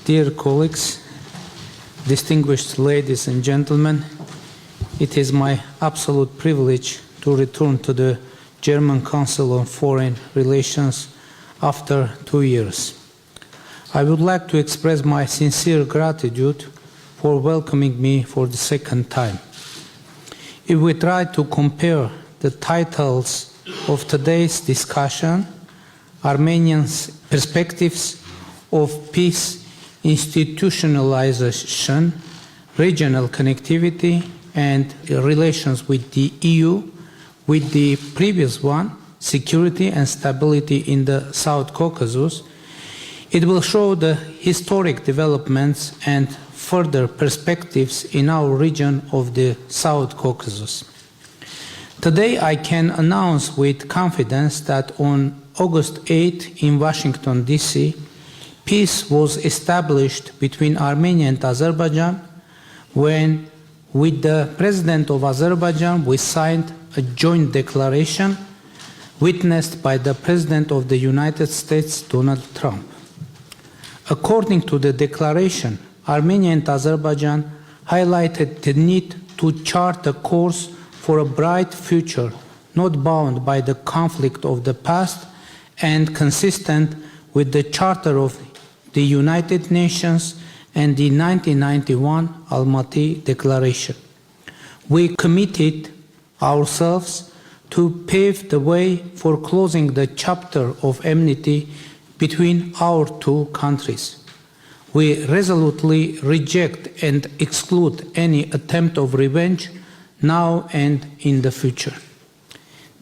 Dear colleagues, distinguished ladies and gentlemen, it is my absolute privilege to return to the German Council on Foreign Relations after 2 years. I would like to express my sincere gratitude for welcoming me for the second time. If we try to compare the titles of today's discussion, Armenians' perspectives of peace, institutionalization, regional connectivity, and relations with the EU, with the previous one, security and stability in the South Caucasus, it will show the historic developments and further perspectives in our region of the South Caucasus. Today I can announce with confidence that on August 8 in Washington, D.C., peace was established between Armenia and Azerbaijan when, with the President of Azerbaijan, we signed a joint declaration witnessed by the President of the United States, Donald Trump. According to the declaration, Armenia and Azerbaijan highlighted the need to chart a course for a bright future, not bound by the conflict of the past and consistent with the Charter of the United Nations and the 1991 Almaty Declaration. We committed ourselves to pave the way for closing the chapter of enmity between our two countries. We resolutely reject and exclude any attempt of revenge now and in the future.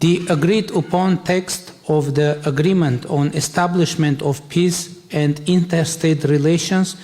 The agreed upon text of the Agreement on Establishment of Peace and Interstate Relations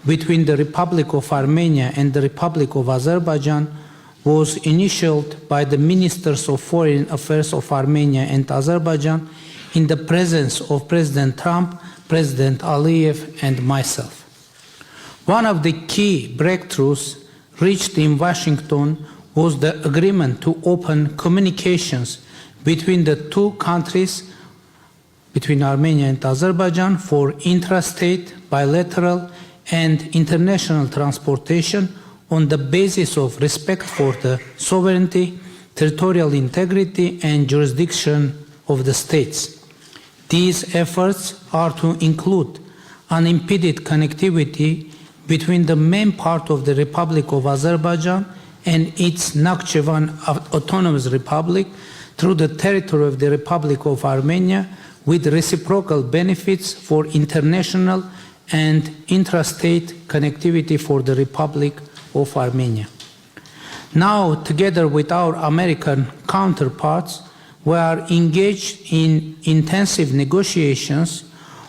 between the Republic of Armenia and the Republic of Azerbaijan was initialed by the Ministers of Foreign Affairs of Armenia and Azerbaijan in the presence of President Trump, President Aliyev, and myself. One of the key breakthroughs reached in Washington was the agreement to open communications between the two countries, between Armenia and Azerbaijan, for intrastate, bilateral, and international transportation on the basis of respect for the sovereignty, territorial integrity, and jurisdiction of the states. These efforts are to include unimpeded connectivity between the main part of the Republic of Azerbaijan and its Nakhchivan Autonomous Republic through the territory of the Republic of Armenia, with reciprocal benefits for international and intrastate connectivity for the Republic of Armenia. Now, together with our American counterparts, we are engaged in intensive negotiations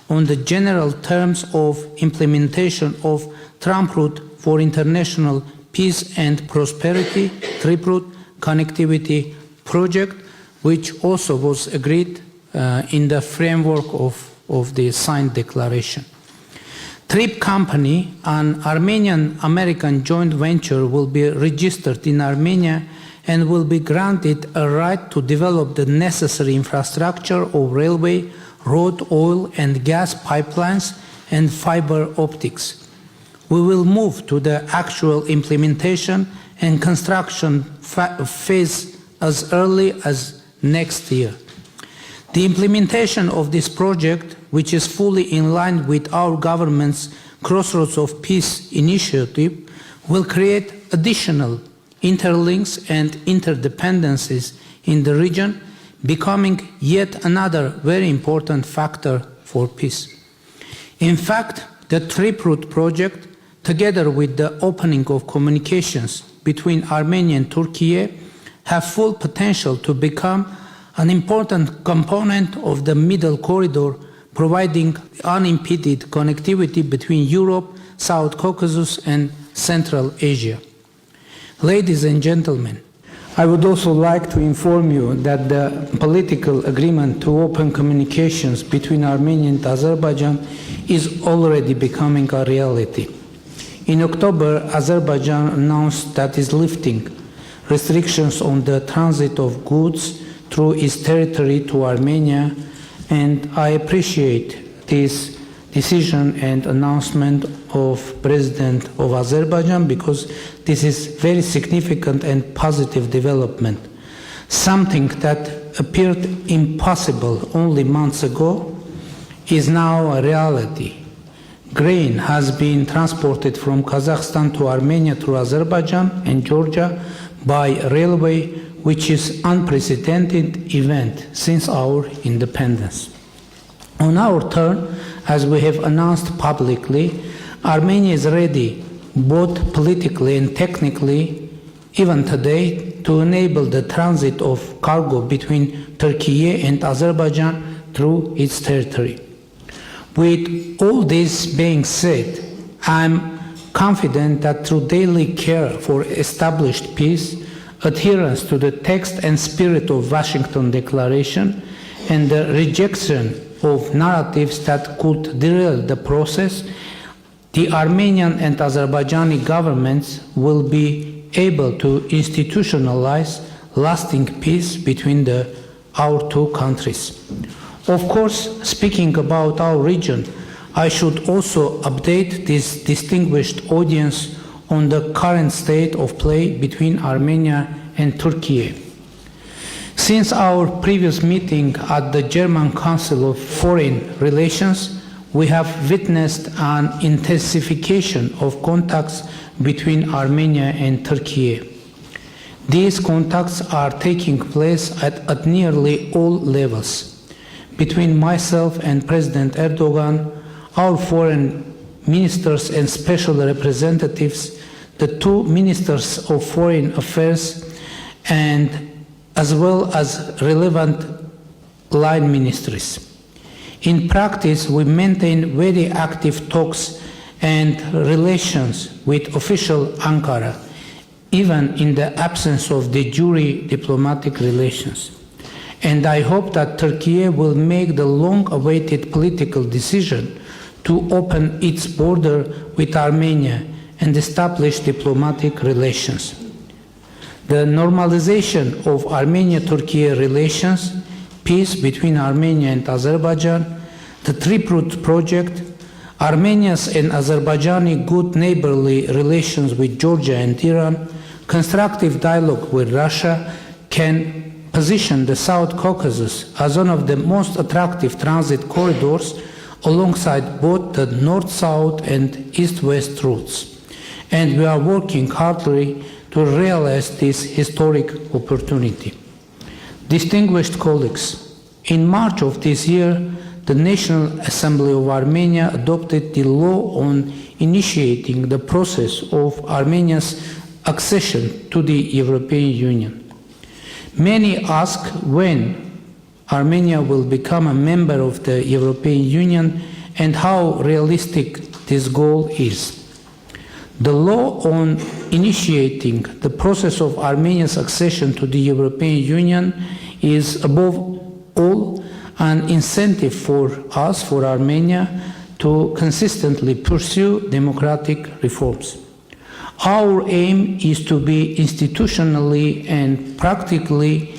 on the general terms of implementation of Trump Route for International Peace and Prosperity, Trip Route Connectivity Project, which also was agreed in the framework of the signed declaration. TRIP Company, an Armenian-American joint venture, will be registered in Armenia and will be granted a right to develop the necessary infrastructure of railway, road, oil and gas pipelines, and fiber optics. We will move to the actual implementation and construction phase as early as next year. The implementation of this project, which is fully in line with our government's Crossroads of Peace initiative, will create additional interlinks and interdependencies in the region, becoming yet another very important factor for peace. In fact, the Trip Route project, together with the opening of communications between Armenia and Turkey, have full potential to become an important component of the Middle Corridor, providing unimpeded connectivity between Europe, South Caucasus, and Central Asia. Ladies and gentlemen, I would also like to inform you that the political agreement to open communications between Armenia and Azerbaijan is already becoming a reality. In October, Azerbaijan announced that it is lifting restrictions on the transit of goods through its territory to Armenia, and I appreciate this decision and announcement of President of Azerbaijan, because this is very significant and positive development. Something that appeared impossible only months ago is now a reality. Grain has been transported from Kazakhstan to Armenia through Azerbaijan and Georgia by railway, which is an unprecedented event since our independence. On our turn, as we have announced publicly, Armenia is ready, both politically and technically, even today, to enable the transit of cargo between Turkey and Azerbaijan through its territory. With all this being said, I am confident that through daily care for established peace, adherence to the text and spirit of Washington Declaration, and the rejection of narratives that could derail the process, the Armenian and Azerbaijani governments will be able to institutionalize lasting peace between our two countries. Of course, speaking about our region, I should also update this distinguished audience on the current state of play between Armenia and Turkey. Since our previous meeting at the German Council of Foreign Relations, we have witnessed an intensification of contacts between Armenia and Turkey. These contacts are taking place at nearly all levels. Between myself and President Erdogan, our foreign ministers and special representatives, the two ministers of foreign affairs, and as well as relevant line ministries. In practice, we maintain very active talks and relations with official Ankara, even in the absence of de jure diplomatic relations. And I hope that Turkey will make the long-awaited political decision to open its border with Armenia and establish diplomatic relations. The normalization of Armenia-Turkey relations, peace between Armenia and Azerbaijan, the Triplet project, Armenia's and Azerbaijani good neighborly relations with Georgia and Iran, constructive dialogue with Russia can position the South Caucasus as one of the most attractive transit corridors alongside both the north-south and east-west routes. And we are working hardly to realize this historic opportunity. Distinguished colleagues, in March of this year, the National Assembly of Armenia adopted the law on initiating the process of Armenia's accession to the European Union. Many ask when Armenia will become a member of the European Union and how realistic this goal is. The law on initiating the process of Armenia's accession to the European Union is above all an incentive for us, for Armenia, to consistently pursue democratic reforms. Our aim is to be institutionally and practically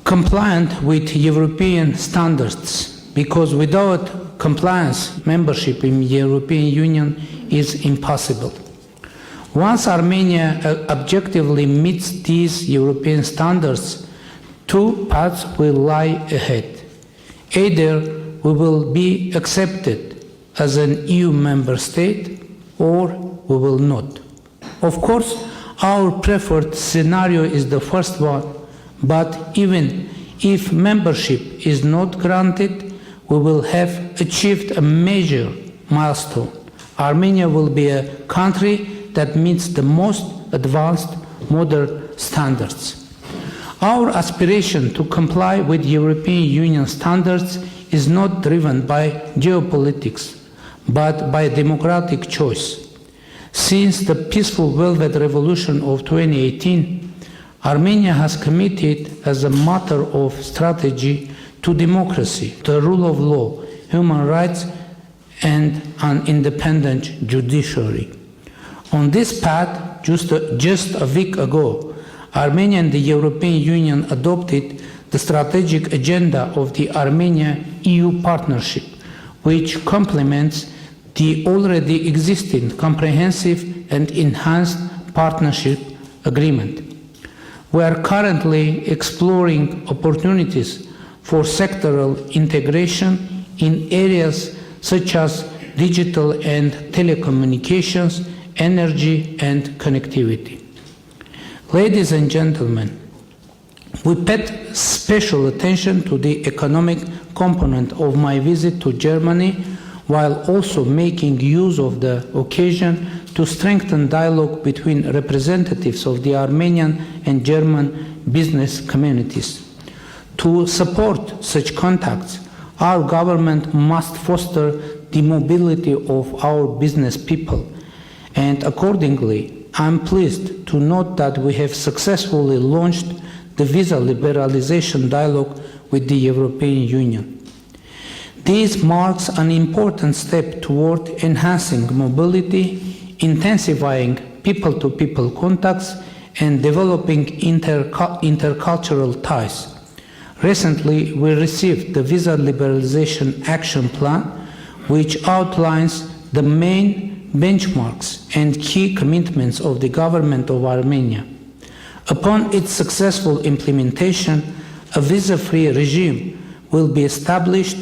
compliant with European standards, because without compliance, membership in the European Union is impossible. Once Armenia objectively meets these European standards, two paths will lie ahead. Either we will be accepted as an EU member state, or we will not. Of course, our preferred scenario is the first one, but even if membership is not granted, we will have achieved a major milestone. Armenia will be a country that meets the most advanced modern standards. Our aspiration to comply with European Union standards is not driven by geopolitics, but by democratic choice. Since the peaceful Velvet Revolution of 2018, Armenia has committed as a matter of strategy to democracy, the rule of law, human rights, and an independent judiciary. On this path, just a week ago, Armenia and the European Union adopted the strategic agenda of the Armenia-EU partnership, which complements the already existing comprehensive and enhanced partnership agreement. We are currently exploring opportunities for sectoral integration in areas such as digital and telecommunications, energy and connectivity. Ladies and gentlemen, we paid special attention to the economic component of my visit to Germany, while also making use of the occasion to strengthen dialogue between representatives of the Armenian and German business communities. To support such contacts, our government must foster the mobility of our business people, and accordingly, I am pleased to note that we have successfully launched the visa liberalization dialogue with the European Union. This marks an important step toward enhancing mobility, intensifying people-to-people contacts, and developing intercultural ties. Recently, we received the Visa Liberalization Action Plan, which outlines the main benchmarks and key commitments of the government of Armenia. Upon its successful implementation, a visa-free regime will be established,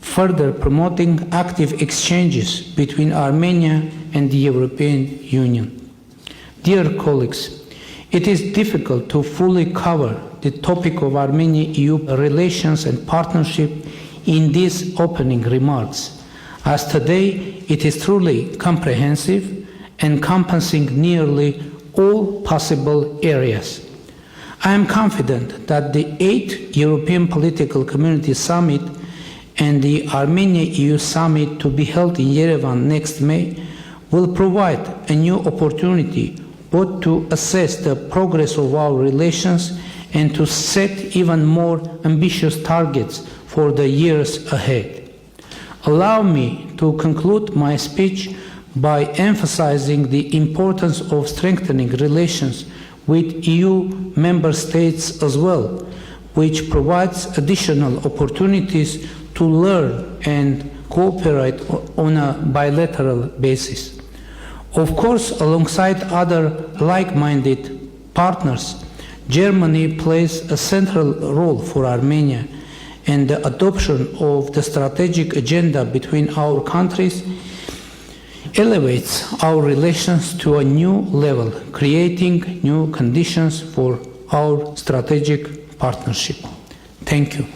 further promoting active exchanges between Armenia and the European Union. Dear colleagues, it is difficult to fully cover the topic of Armenia-EU relations and partnership in these opening remarks, as today it is truly comprehensive, encompassing nearly all possible areas. I am confident that the 8th European Political Community Summit and the Armenia-EU Summit to be held in Yerevan next May will provide a new opportunity both to assess the progress of our relations and to set even more ambitious targets for the years ahead. Allow me to conclude my speech by emphasizing the importance of strengthening relations with EU member states as well, which provides additional opportunities to learn and cooperate on a bilateral basis. Of course, alongside other like-minded partners, Germany plays a central role for Armenia, and the adoption of the strategic agenda between our countries elevates our relations to a new level, creating new conditions for our strategic partnership. Thank you.